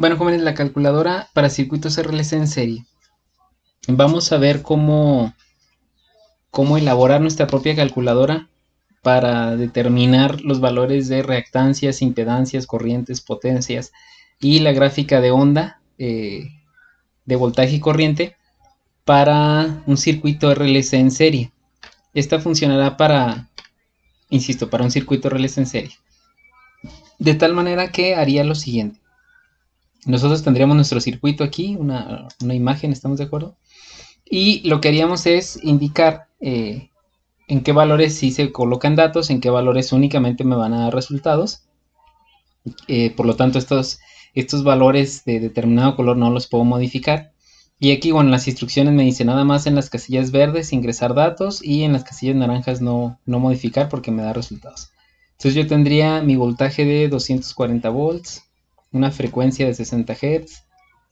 Bueno, jóvenes, la calculadora para circuitos RLC en serie. Vamos a ver cómo elaborar nuestra propia calculadora para determinar los valores de reactancias, impedancias, corrientes, potencias y la gráfica de onda de voltaje y corriente para un circuito RLC en serie. Esta funcionará para un circuito RLC en serie. De tal manera que haría lo siguiente. Nosotros tendríamos nuestro circuito aquí, una imagen, ¿estamos de acuerdo? Y lo que haríamos es indicar en qué valores sí se colocan datos, en qué valores únicamente me van a dar resultados. Por lo tanto, estos valores de determinado color no los puedo modificar. Y aquí, bueno, las instrucciones me dicen nada más en las casillas verdes ingresar datos y en las casillas naranjas no modificar porque me da resultados. Entonces yo tendría mi voltaje de 240 volts, una frecuencia de 60 Hz,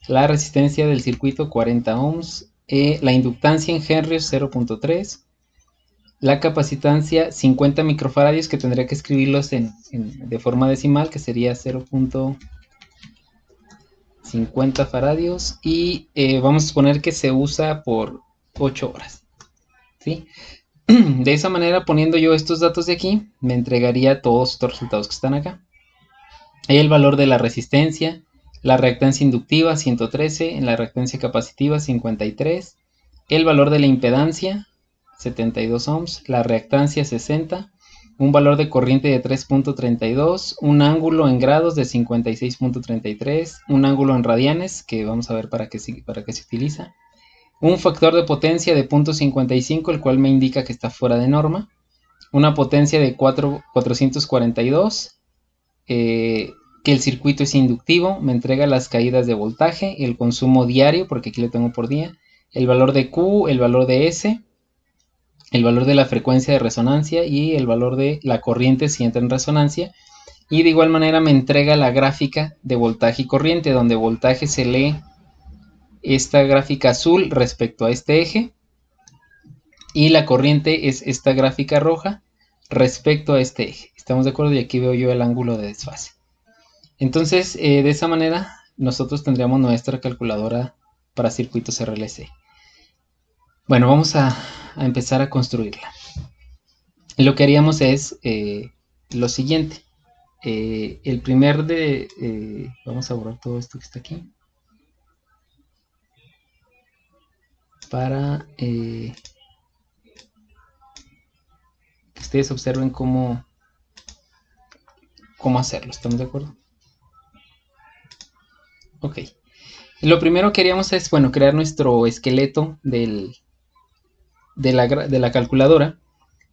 la resistencia del circuito 40 ohms, la inductancia en Henry 0.3, la capacitancia 50 microfaradios, que tendría que escribirlos de forma decimal, que sería 0.50 faradios, y vamos a suponer que se usa por 8 horas, ¿sí? De esa manera, poniendo yo estos datos de aquí, me entregaría todos estos resultados que están acá. El valor de la resistencia, la reactancia inductiva 113, en la reactancia capacitiva 53, el valor de la impedancia 72 ohms, la reactancia 60, un valor de corriente de 3.32, un ángulo en grados de 56.33, un ángulo en radianes, que vamos a ver para qué se utiliza, un factor de potencia de 0.55, el cual me indica que está fuera de norma, una potencia de 442, que el circuito es inductivo, me entrega las caídas de voltaje, el consumo diario, porque aquí lo tengo por día, el valor de Q, el valor de S, el valor de la frecuencia de resonancia y el valor de la corriente si entra en resonancia. Y de igual manera me entrega la gráfica de voltaje y corriente, donde voltaje se lee esta gráfica azul respecto a este eje y la corriente es esta gráfica roja respecto a este eje. ¿Estamos de acuerdo? Y aquí veo yo el ángulo de desfase. Entonces, de esa manera, nosotros tendríamos nuestra calculadora para circuitos RLC. Bueno, vamos a empezar a construirla. Lo que haríamos es lo siguiente. El primer vamos a borrar todo esto que está aquí. Para que ustedes observen cómo hacerlo. ¿Estamos de acuerdo? Ok. Lo primero que haríamos es, bueno, crear nuestro esqueleto de la calculadora,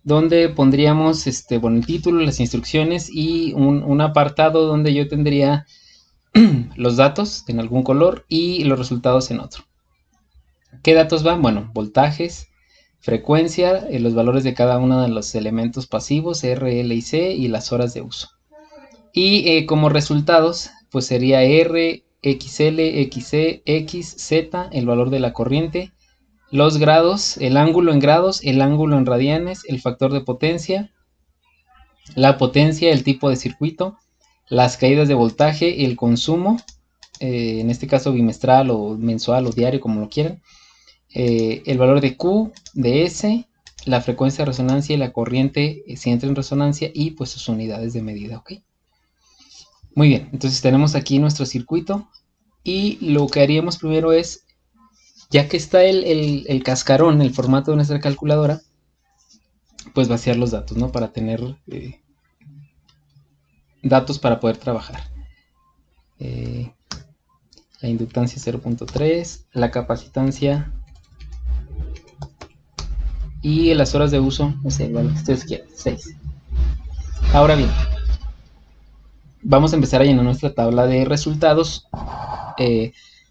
donde pondríamos el título, las instrucciones y un apartado donde yo tendría los datos en algún color y los resultados en otro. ¿Qué datos van? Bueno, voltajes, frecuencia, los valores de cada uno de los elementos pasivos, R, L y C, y las horas de uso. Y como resultados, pues sería R, XL, XC, X, Z, el valor de la corriente, los grados, el ángulo en grados, el ángulo en radianes, el factor de potencia, la potencia, el tipo de circuito, las caídas de voltaje, el consumo, en este caso bimestral o mensual o diario, como lo quieran, el valor de Q, de S, la frecuencia de resonancia y la corriente si entra en resonancia y pues sus unidades de medida, ¿ok? Muy bien, entonces tenemos aquí nuestro circuito y lo que haríamos primero es, ya que está el cascarón, el formato de nuestra calculadora, pues vaciar los datos, ¿no? Para tener datos para poder trabajar. La inductancia 0.3, la capacitancia y las horas de uso, no sé, igual que ustedes quieran, 6. Ahora bien, vamos a empezar a llenar nuestra tabla de resultados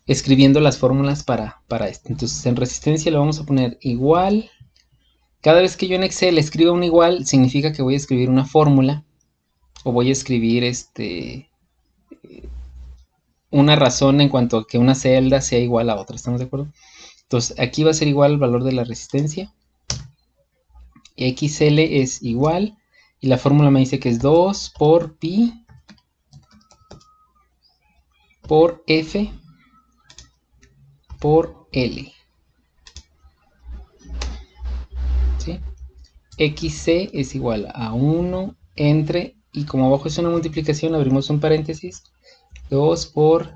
escribiendo las fórmulas para esto. Entonces en resistencia le vamos a poner igual. Cada vez que yo en Excel escriba un igual, significa que voy a escribir una fórmula o voy a escribir una razón en cuanto a que una celda sea igual a otra. ¿Estamos de acuerdo? Entonces aquí va a ser igual el valor de la resistencia. XL es igual. Y la fórmula me dice que es 2 por pi por F por L. ¿Sí? XC es igual a 1 entre, y como abajo es una multiplicación, abrimos un paréntesis, 2 por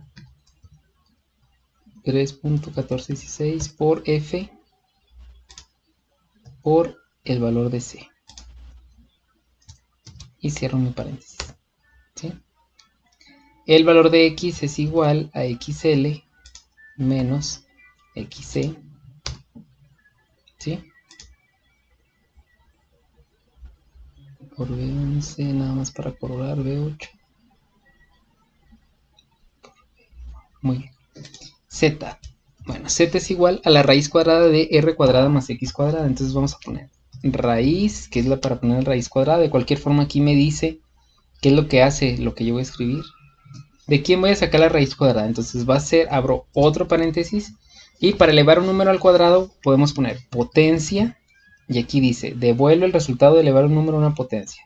3.1416 por F por el valor de C. Y cierro mi paréntesis. ¿Sí? El valor de X es igual a XL menos XC. ¿Sí? Por B11, nada más para corroborar, B8. Muy bien. Z. Bueno, Z es igual a la raíz cuadrada de R cuadrada más X cuadrada. Entonces vamos a poner raíz, que es la para poner raíz cuadrada. De cualquier forma aquí me dice qué es lo que hace lo que yo voy a escribir. ¿De quién voy a sacar la raíz cuadrada? Entonces va a ser, abro otro paréntesis. Y para elevar un número al cuadrado podemos poner potencia. Y aquí dice, devuelve el resultado de elevar un número a una potencia.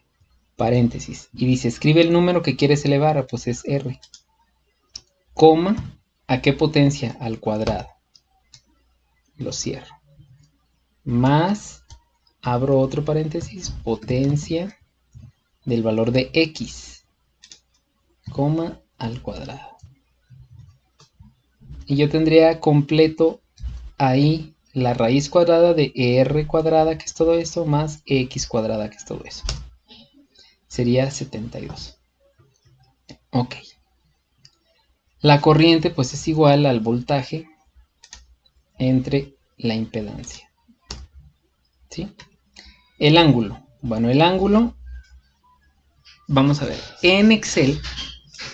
Paréntesis. Y dice, escribe el número que quieres elevar. Pues es R. Coma. ¿A qué potencia? Al cuadrado. Lo cierro. Más, abro otro paréntesis, potencia del valor de X, coma, al cuadrado. Y yo tendría completo ahí la raíz cuadrada de R cuadrada, que es todo eso, más X cuadrada, que es todo eso. Sería 72. Ok. La corriente pues es igual al voltaje entre la impedancia. ¿Sí? El ángulo. Bueno, el ángulo, vamos a ver, en Excel,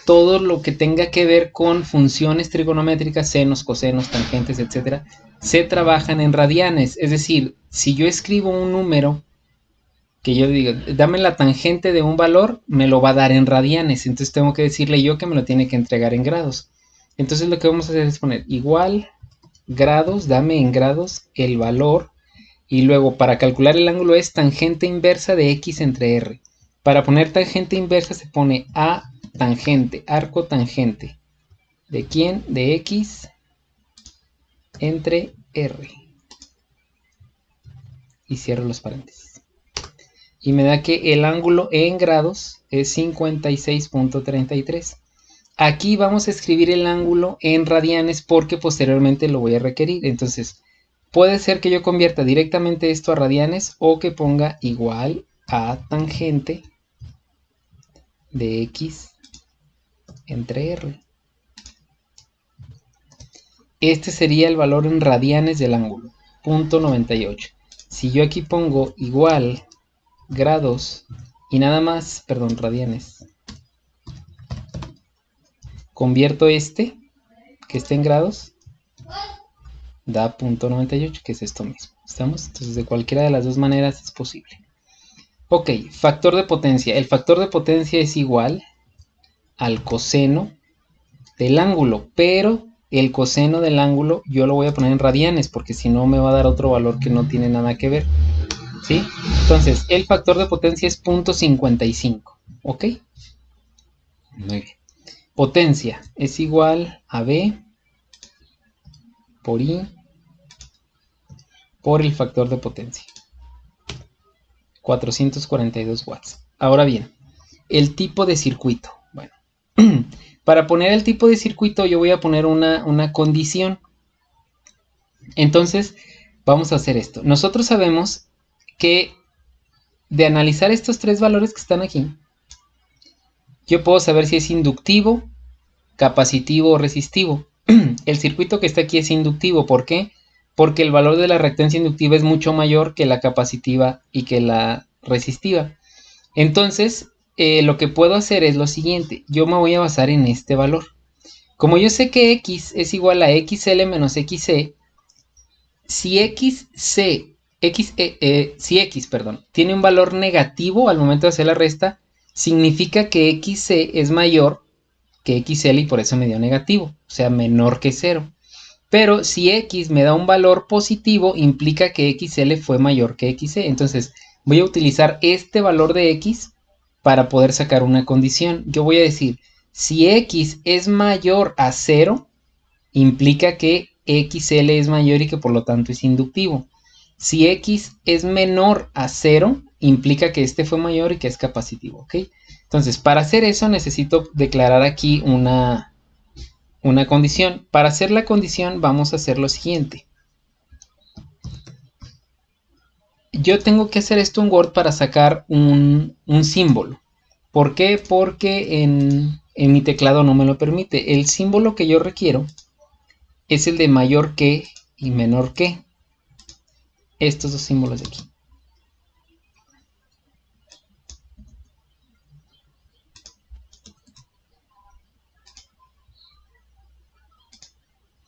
todo lo que tenga que ver con funciones trigonométricas, senos, cosenos, tangentes, etcétera, se trabajan en radianes. Es decir, si yo escribo un número que yo digo, dame la tangente de un valor, me lo va a dar en radianes. Entonces tengo que decirle yo que me lo tiene que entregar en grados. Entonces lo que vamos a hacer es poner igual grados, dame en grados el valor. Y luego para calcular el ángulo es tangente inversa de X entre R. Para poner tangente inversa se pone A tangente, arco tangente. ¿De quién? De X entre R. Y cierro los paréntesis. Y me da que el ángulo en grados es 56.33. Aquí vamos a escribir el ángulo en radianes porque posteriormente lo voy a requerir. Entonces, puede ser que yo convierta directamente esto a radianes o que ponga igual a tangente de X entre R. Este sería el valor en radianes del ángulo, 0.98. Si yo aquí pongo igual grados y nada más, perdón, radianes, convierto este, que está en grados, da 0.98, que es esto mismo. ¿Estamos? Entonces de cualquiera de las dos maneras es posible. Ok, factor de potencia. El factor de potencia es igual al coseno del ángulo, pero el coseno del ángulo yo lo voy a poner en radianes porque si no me va a dar otro valor que no tiene nada que ver. ¿Sí? Entonces, el factor de potencia es 0.55. ¿Ok? Muy bien. Potencia es igual a B por I por el factor de potencia. 442 watts. Ahora bien, el tipo de circuito. Bueno, para poner el tipo de circuito yo voy a poner una condición. Entonces, vamos a hacer esto. Nosotros sabemos que de analizar estos tres valores que están aquí, yo puedo saber si es inductivo, capacitivo o resistivo. El circuito que está aquí es inductivo. ¿Por qué? Porque el valor de la reactancia inductiva es mucho mayor que la capacitiva y que la resistiva. Entonces, lo que puedo hacer es lo siguiente. Yo me voy a basar en este valor. Como yo sé que X es igual a XL menos XC, si X tiene un valor negativo al momento de hacer la resta, significa que XC es mayor que XL y por eso me dio negativo, o sea, menor que 0. Pero si X me da un valor positivo, implica que XL fue mayor que XC. Entonces, voy a utilizar este valor de X para poder sacar una condición. Yo voy a decir, Si X es mayor a 0, implica que XL es mayor y que por lo tanto es inductivo. Si X es menor a 0, implica que este fue mayor y que es capacitivo, ¿ok? Entonces, para hacer eso necesito declarar aquí una condición. Para hacer la condición vamos a hacer lo siguiente. Yo tengo que hacer esto en Word para sacar un símbolo. ¿Por qué? Porque en mi teclado no me lo permite. El símbolo que yo requiero es el de mayor que y menor que. Estos dos símbolos de aquí.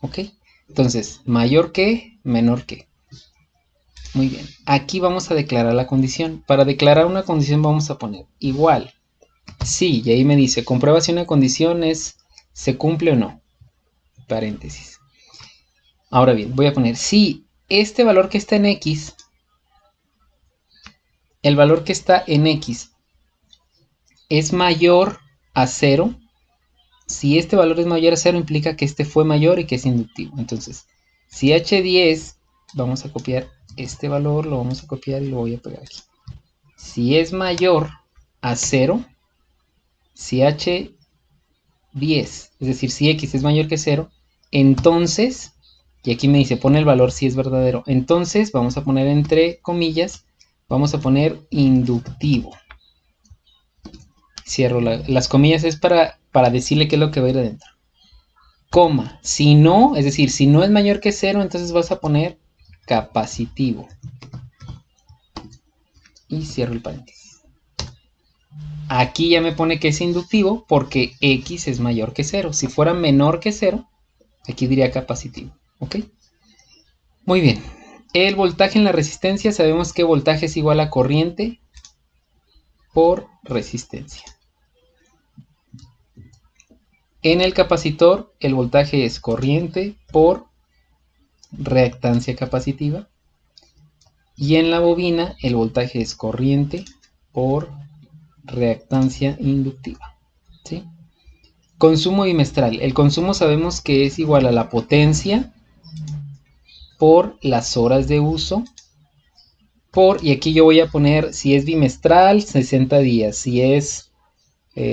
¿Ok? Entonces, mayor que, menor que. Muy bien. Aquí vamos a declarar la condición. Para declarar una condición vamos a poner igual. Sí, y ahí me dice, comprueba si una condición se cumple o no. Paréntesis. Ahora bien, voy a poner si este valor que está en X, el valor que está en X es mayor a 0. Si este valor es mayor a 0 implica que este fue mayor y que es inductivo. Entonces, si H10, vamos a copiar este valor, lo vamos a copiar y lo voy a pegar aquí. Si es mayor a 0, si H10, es decir, si X es mayor que 0, entonces, y aquí me dice pone el valor si es verdadero, entonces vamos a poner entre comillas, vamos a poner inductivo. Cierro las comillas, es para decirle qué es lo que va a ir adentro. Coma, si no, es decir, si no es mayor que 0, entonces vas a poner capacitivo. Y cierro el paréntesis. Aquí ya me pone que es inductivo porque X es mayor que 0. Si fuera menor que 0, aquí diría capacitivo. ¿Ok? Muy bien. El voltaje en la resistencia, sabemos que voltaje es igual a corriente por resistencia. En el capacitor, el voltaje es corriente por reactancia capacitiva. Y en la bobina, el voltaje es corriente por reactancia inductiva. ¿Sí? Consumo bimestral. El consumo sabemos que es igual a la potencia por las horas de uso por, y aquí yo voy a poner si es bimestral 60 días, si es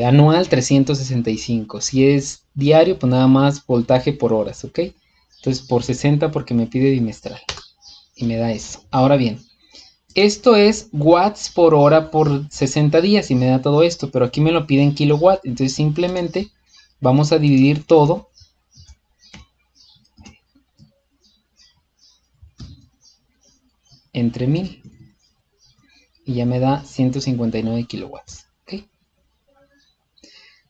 anual 365, si es diario pues nada más voltaje por horas, ¿ok? Entonces por 60 porque me pide bimestral y me da eso. Ahora bien, esto es watts por hora por 60 días y me da todo esto, pero aquí me lo pide en kilowatt, entonces simplemente vamos a dividir todo entre 1000 y ya me da 159 kilowatts. ¿Okay?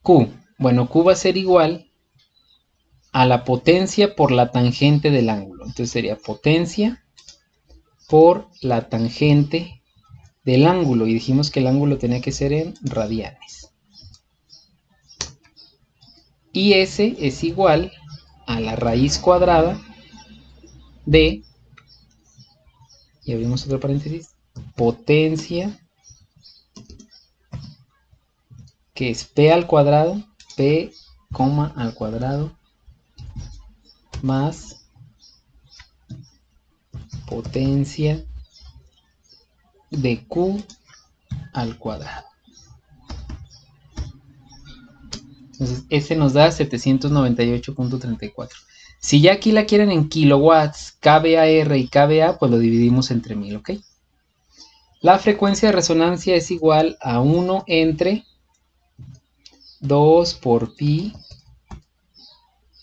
Q, bueno, Q va a ser igual a la potencia por la tangente del ángulo. Entonces sería potencia por la tangente del ángulo. Y dijimos que el ángulo tenía que ser en radianes. Y S es igual a la raíz cuadrada de, y abrimos otro paréntesis, potencia, que es P al cuadrado, P, al cuadrado, más potencia de Q al cuadrado. Entonces, ese nos da 798.34. Si ya aquí la quieren en kilowatts, kVAR y kVA, pues lo dividimos entre 1000, ¿ok? La frecuencia de resonancia es igual a 1 entre 2 por pi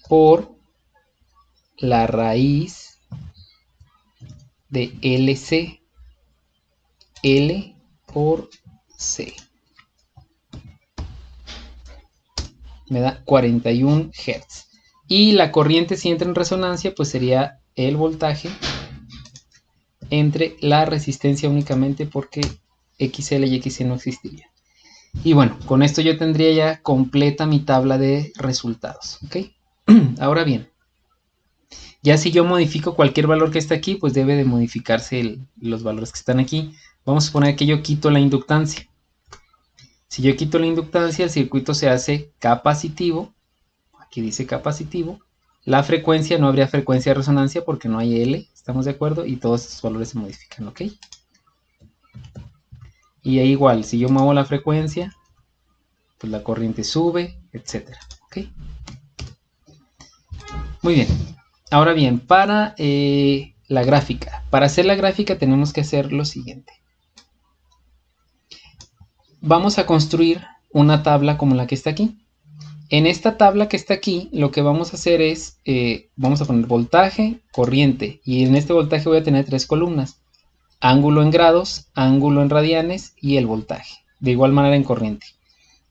por la raíz de LC. L por C. Me da 41 Hz. Y la corriente si entra en resonancia, pues sería el voltaje entre la resistencia únicamente porque XL y XC no existiría. Y bueno, con esto yo tendría ya completa mi tabla de resultados. ¿Ok? Ahora bien, ya si yo modifico cualquier valor que esté aquí, pues debe de modificarse los valores que están aquí. Vamos a suponer que yo quito la inductancia. Si yo quito la inductancia, el circuito se hace capacitivo. Aquí dice capacitivo. La frecuencia, no habría frecuencia de resonancia porque no hay L, ¿estamos de acuerdo? Y todos estos valores se modifican, ¿ok? Y ahí igual, si yo muevo la frecuencia, pues la corriente sube, etcétera, ¿ok? Muy bien. Ahora bien, para la gráfica. Para hacer la gráfica tenemos que hacer lo siguiente. Vamos a construir una tabla como la que está aquí. En esta tabla que está aquí, lo que vamos a hacer es, vamos a poner voltaje, corriente, y en este voltaje voy a tener 3 columnas. Ángulo en grados, ángulo en radianes y el voltaje. De igual manera en corriente.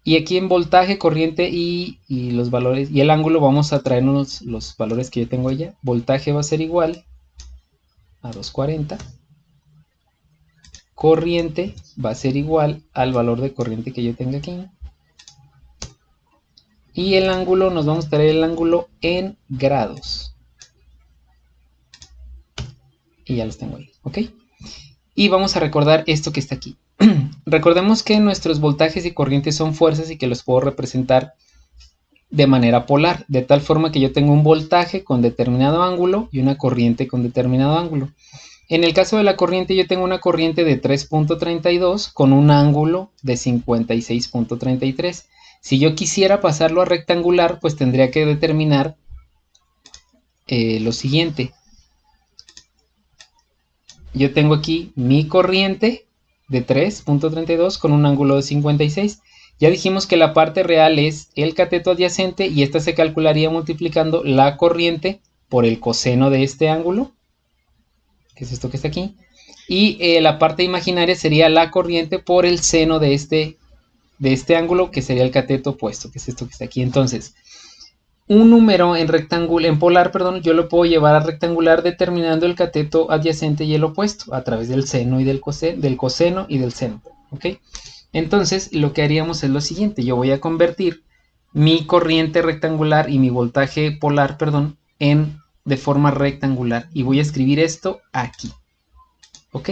Y aquí en voltaje, corriente y los valores, y el ángulo vamos a traernos los valores que yo tengo allá. Voltaje va a ser igual a 240. Corriente va a ser igual al valor de corriente que yo tenga aquí. Y el ángulo, nos vamos a traer el ángulo en grados. Y ya los tengo ahí, ¿ok? Y vamos a recordar esto que está aquí. Recordemos que nuestros voltajes y corrientes son fuerzas y que los puedo representar de manera polar, de tal forma que yo tengo un voltaje con determinado ángulo y una corriente con determinado ángulo. En el caso de la corriente, yo tengo una corriente de 3.32 con un ángulo de 56.33. Si yo quisiera pasarlo a rectangular, pues tendría que determinar lo siguiente. Yo tengo aquí mi corriente de 3.32 con un ángulo de 56. Ya dijimos que la parte real es el cateto adyacente y esta se calcularía multiplicando la corriente por el coseno de este ángulo, que es esto que está aquí, y la parte imaginaria sería la corriente por el seno de este ángulo, que sería el cateto opuesto, que es esto que está aquí. Entonces, un número en polar, yo lo puedo llevar a rectangular determinando el cateto adyacente y el opuesto a través del seno y del coseno y del seno, ¿ok? Entonces, lo que haríamos es lo siguiente. Yo voy a convertir mi corriente rectangular y mi voltaje polar, de forma rectangular. Y voy a escribir esto aquí, ¿ok?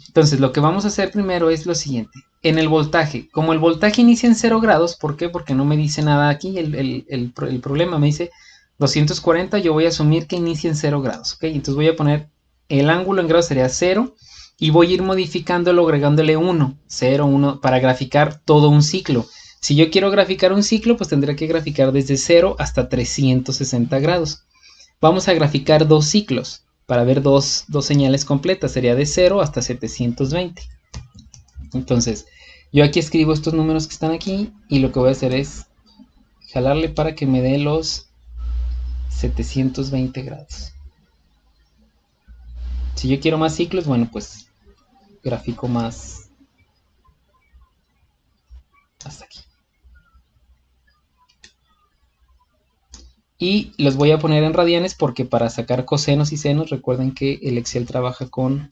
Entonces, lo que vamos a hacer primero es lo siguiente. En el voltaje, como el voltaje inicia en 0 grados, ¿por qué? Porque no me dice nada aquí, el problema me dice 240, yo voy a asumir que inicia en 0 grados, ¿ok? Entonces voy a poner el ángulo en grados sería 0 y voy a ir modificándolo agregándole 1, 0, 1, para graficar todo un ciclo. Si yo quiero graficar un ciclo, pues tendré que graficar desde 0 hasta 360 grados. Vamos a graficar dos ciclos para ver dos señales completas, sería de 0 hasta 720. Entonces, yo aquí escribo estos números que están aquí y lo que voy a hacer es jalarle para que me dé los 720 grados. Si yo quiero más ciclos, bueno, pues grafico más hasta aquí. Y los voy a poner en radianes porque para sacar cosenos y senos, recuerden que el Excel trabaja con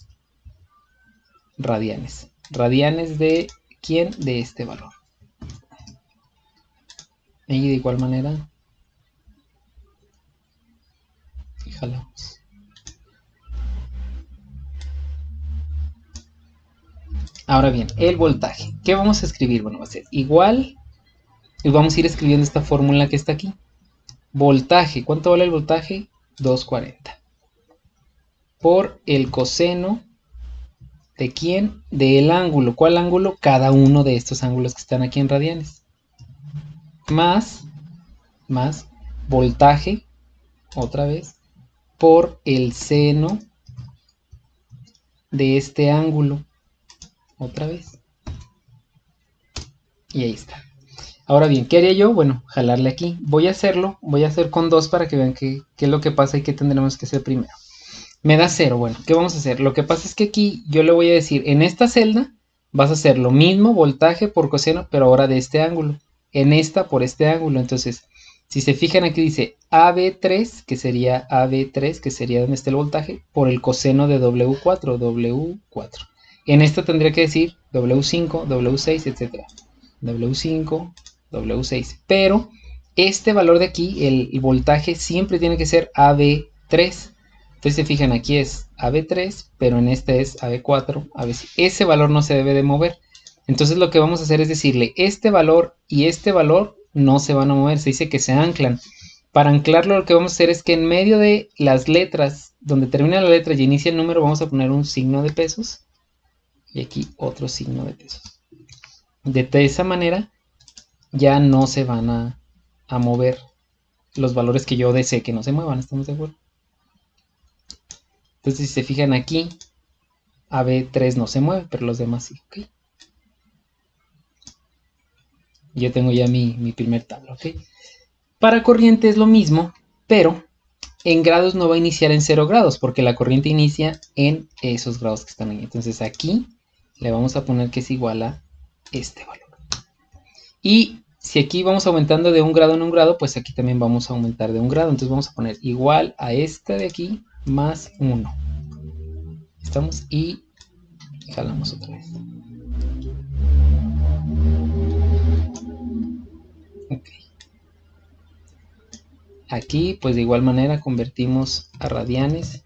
radianes. ¿Radianes de quién? De este valor. Y de igual manera, jalamos. Ahora bien, el voltaje. ¿Qué vamos a escribir? Bueno, va a ser igual. Y vamos a ir escribiendo esta fórmula que está aquí. Voltaje. ¿Cuánto vale el voltaje? 240. Por el coseno de quién? Del ángulo. ¿Cuál ángulo? Cada uno de estos ángulos que están aquí en radianes. Más voltaje, otra vez, por el seno de este ángulo. Otra vez. Y ahí está. Ahora bien, ¿qué haría yo? Bueno, jalarle aquí. Voy a hacer con 2 para que vean qué es lo que pasa y qué tendremos que hacer primero. Me da 0, bueno, ¿qué vamos a hacer? Lo que pasa es que aquí yo le voy a decir, en esta celda vas a hacer lo mismo, voltaje por coseno, pero ahora de este ángulo. En esta por este ángulo. Entonces, si se fijan aquí dice AB3, que sería donde está el voltaje, por el coseno de W4. En esta tendría que decir W5, W6, etc. W5, W6. Pero este valor de aquí, el voltaje, siempre tiene que ser AB3. Entonces se fijan, aquí es AB3, pero en este es AB4, AB6. Ese valor no se debe de mover. Entonces lo que vamos a hacer es decirle, este valor y este valor no se van a mover, se dice que se anclan. Para anclarlo lo que vamos a hacer es que en medio de las letras, donde termina la letra y inicia el número, vamos a poner un signo de pesos. Y aquí otro signo de pesos. De esa manera ya no se van a mover los valores que yo desee que no se muevan, ¿estamos de acuerdo? Entonces si se fijan aquí, AB3 no se mueve, pero los demás sí, ¿ok? Yo tengo ya mi primer tabla, ¿ok? Para corriente es lo mismo, pero en grados no va a iniciar en 0 grados, porque la corriente inicia en esos grados que están ahí. Entonces aquí le vamos a poner que es igual a este valor. Y si aquí vamos aumentando de 1 grado en 1 grado, pues aquí también vamos a aumentar de 1 grado. Entonces vamos a poner igual a esta de aquí más 1. Estamos y jalamos otra vez. Ok. Aquí pues de igual manera convertimos a radianes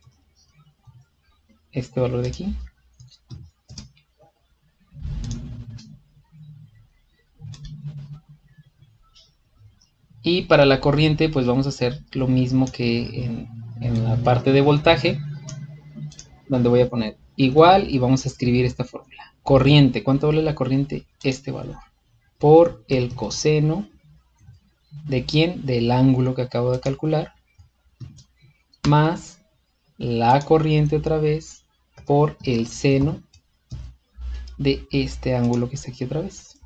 este valor de aquí. Y para la corriente pues vamos a hacer lo mismo que en la parte de voltaje, donde voy a poner igual y vamos a escribir esta fórmula. Corriente, ¿cuánto vale la corriente? Este valor. Por el coseno ¿de quién? Del ángulo que acabo de calcular, más la corriente otra vez por el seno de este ángulo que está aquí otra vez.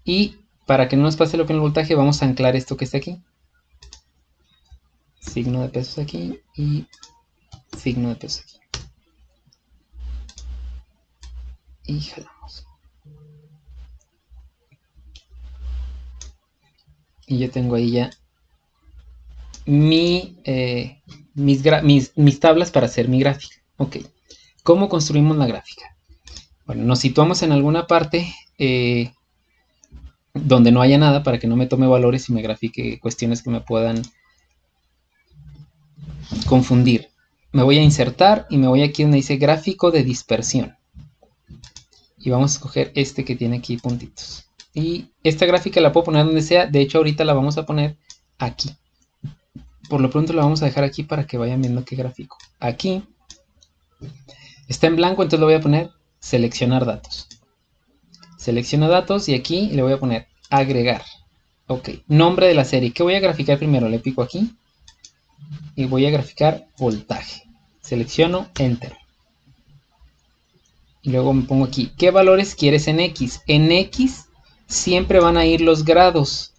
Y para que no nos pase lo que en el voltaje, vamos a anclar esto que está aquí. Signo de pesos aquí y signo de pesos aquí. Y jalamos. Y yo tengo ahí ya mis tablas para hacer mi gráfica. Ok. ¿Cómo construimos la gráfica? Bueno, nos situamos en alguna parte donde no haya nada para que no me tome valores y me grafique cuestiones que me puedan confundir. Me voy a insertar y me voy aquí donde dice gráfico de dispersión. Y vamos a escoger este que tiene aquí puntitos. Y esta gráfica la puedo poner donde sea. De hecho ahorita la vamos a poner aquí. Por lo pronto la vamos a dejar aquí para que vayan viendo qué gráfico. Aquí está en blanco, entonces le voy a poner seleccionar datos. Selecciono datos y aquí le voy a poner agregar. Ok, nombre de la serie. ¿Qué voy a graficar primero? Le pico aquí y voy a graficar voltaje. Selecciono Enter. Y luego me pongo aquí. ¿Qué valores quieres en X? En X siempre van a ir los grados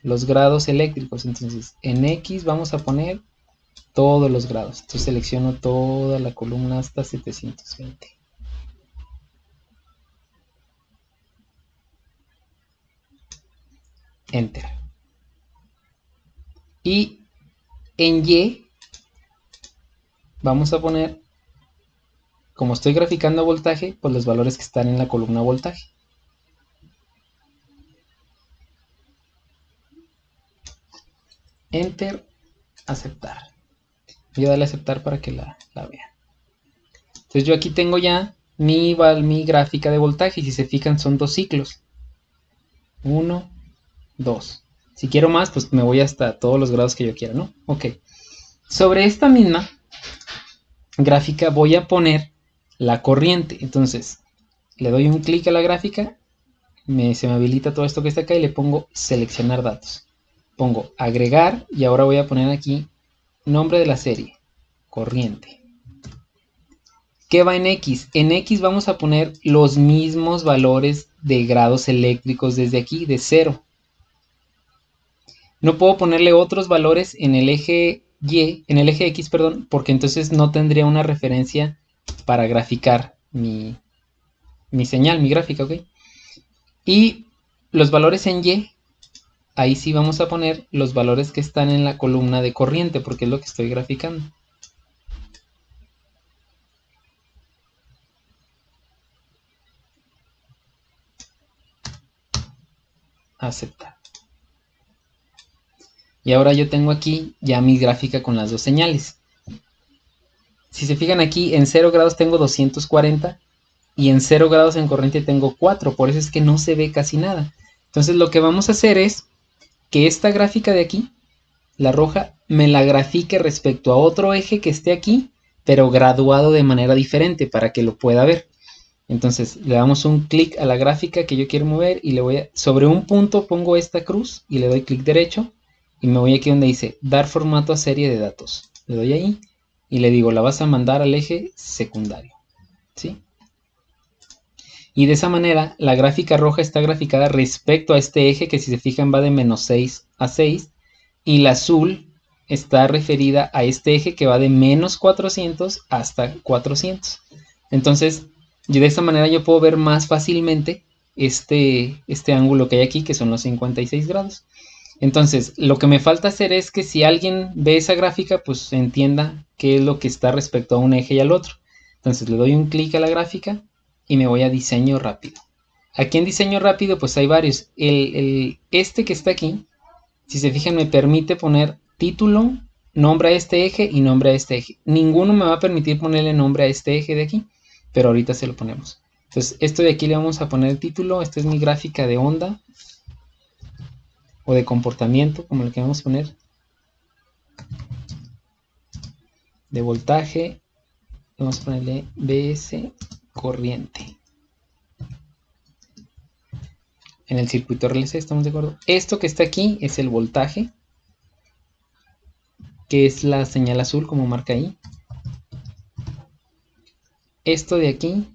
eléctricos. Entonces en X vamos a poner todos los grados. Entonces selecciono toda la columna hasta 720. Enter. Y en Y vamos a poner, como estoy graficando voltaje, pues los valores que están en la columna voltaje. Enter, aceptar. Voy a darle a aceptar para que la vean. Entonces yo aquí tengo ya mi gráfica de voltaje. Y si se fijan son 2 ciclos. 1, 2. Si quiero más, pues me voy hasta todos los grados que yo quiera, ¿no? Ok. Sobre esta misma gráfica voy a poner la corriente. Entonces le doy un clic a la gráfica. Se me habilita todo esto que está acá y le pongo seleccionar datos. Pongo agregar y ahora voy a poner aquí nombre de la serie, corriente. ¿Qué va en X? En X vamos a poner los mismos valores de grados eléctricos desde aquí, de 0. No puedo ponerle otros valores en el eje Y, en el eje X, perdón, porque entonces no tendría una referencia para graficar mi señal, mi gráfica, ¿ok? Y los valores en Y, ahí sí vamos a poner los valores que están en la columna de corriente, porque es lo que estoy graficando. Aceptar. Y ahora yo tengo aquí ya mi gráfica con las dos señales. Si se fijan aquí, en 0 grados tengo 240 y en 0 grados en corriente tengo 4, por eso es que no se ve casi nada. Entonces lo que vamos a hacer es que esta gráfica de aquí, la roja, me la grafique respecto a otro eje que esté aquí, pero graduado de manera diferente para que lo pueda ver. Entonces le damos un clic a la gráfica que yo quiero mover y le voy a, sobre un punto pongo esta cruz y le doy clic derecho y me voy aquí donde dice dar formato a serie de datos. Le doy ahí y le digo la vas a mandar al eje secundario, ¿sí? Y de esa manera la gráfica roja está graficada respecto a este eje que si se fijan va de menos 6 a 6 y la azul está referida a este eje que va de menos 400 hasta 400. Entonces yo de esta manera yo puedo ver más fácilmente este ángulo que hay aquí que son los 56 grados. Entonces lo que me falta hacer es que si alguien ve esa gráfica pues entienda qué es lo que está respecto a un eje y al otro. Entonces le doy un clic a la gráfica y me voy a diseño rápido. Aquí en diseño rápido pues hay varios. Este que está aquí, si se fijan me permite poner título, nombre a este eje y nombre a este eje. Ninguno me va a permitir ponerle nombre a este eje de aquí, pero ahorita se lo ponemos. Entonces esto de aquí le vamos a poner el título. Esta es mi gráfica de onda o de comportamiento, como le queramos poner, de voltaje. Vamos a ponerle BS corriente. En el circuito RLC, ¿estamos de acuerdo? Esto que está aquí es el voltaje, que es la señal azul como marca ahí. Esto de aquí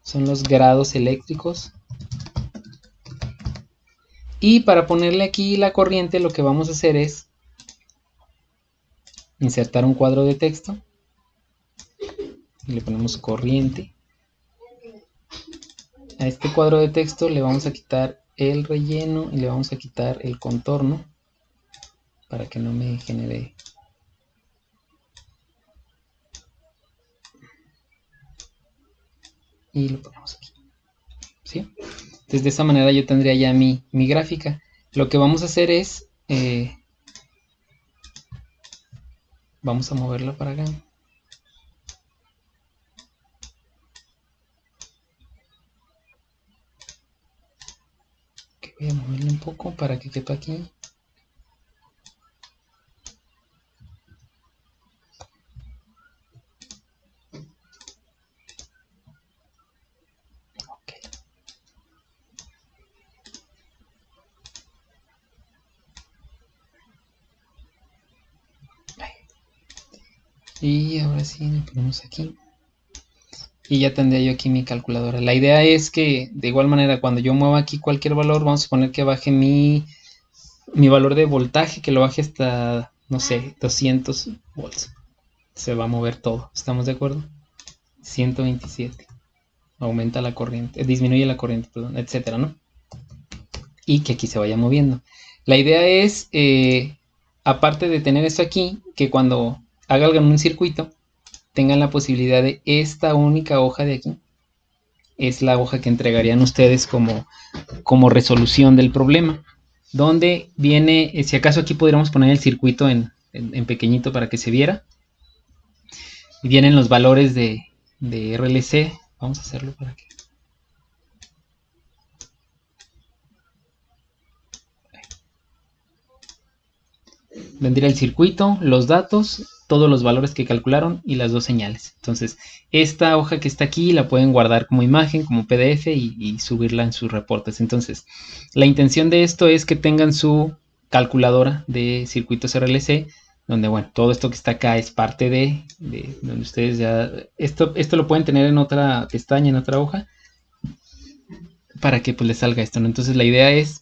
son los grados eléctricos. Y para ponerle aquí la corriente lo que vamos a hacer es insertar un cuadro de texto. Y le ponemos corriente. A este cuadro de texto le vamos a quitar el relleno y le vamos a quitar el contorno para que no me genere y lo ponemos aquí, ¿sí? Entonces de esa manera yo tendría ya mi gráfica. Lo que vamos a hacer es vamos a moverla para acá. Voy a moverle un poco para que quepa aquí. Okay. Y ahora sí le ponemos aquí. Y ya tendría yo aquí mi calculadora. La idea es que de igual manera cuando yo mueva aquí cualquier valor, vamos a suponer que baje mi valor de voltaje, que lo baje hasta, no sé, 200 volts. Se va a mover todo, ¿estamos de acuerdo? 127. Aumenta la corriente, disminuye la corriente, perdón, etcétera, ¿no? Y que aquí se vaya moviendo. La idea es, aparte de tener esto aquí, que cuando hagan un circuito, tengan la posibilidad de esta única hoja de aquí. Es la hoja que entregarían ustedes como resolución del problema. Donde viene, si acaso aquí podríamos poner el circuito en pequeñito para que se viera. Y vienen los valores de RLC. Vamos a hacerlo para que... Vendría el circuito, los datos, todos los valores que calcularon y las dos señales. Entonces, esta hoja que está aquí la pueden guardar como imagen, como PDF y subirla en sus reportes. Entonces, la intención de esto es que tengan su calculadora de circuitos RLC, donde, bueno, todo esto que está acá es parte de donde ustedes ya... Esto lo pueden tener en otra pestaña, en otra hoja, para que pues les salga esto, ¿no? Entonces, la idea es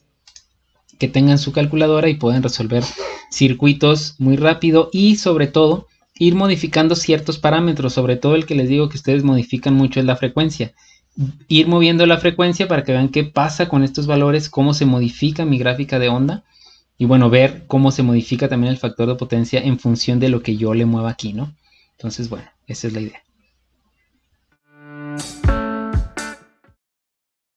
que tengan su calculadora y puedan resolver circuitos muy rápido y sobre todo ir modificando ciertos parámetros, sobre todo el que les digo que ustedes modifican mucho es la frecuencia. Ir moviendo la frecuencia para que vean qué pasa con estos valores, cómo se modifica mi gráfica de onda y bueno, ver cómo se modifica también el factor de potencia en función de lo que yo le mueva aquí, ¿no? Entonces, bueno, esa es la idea.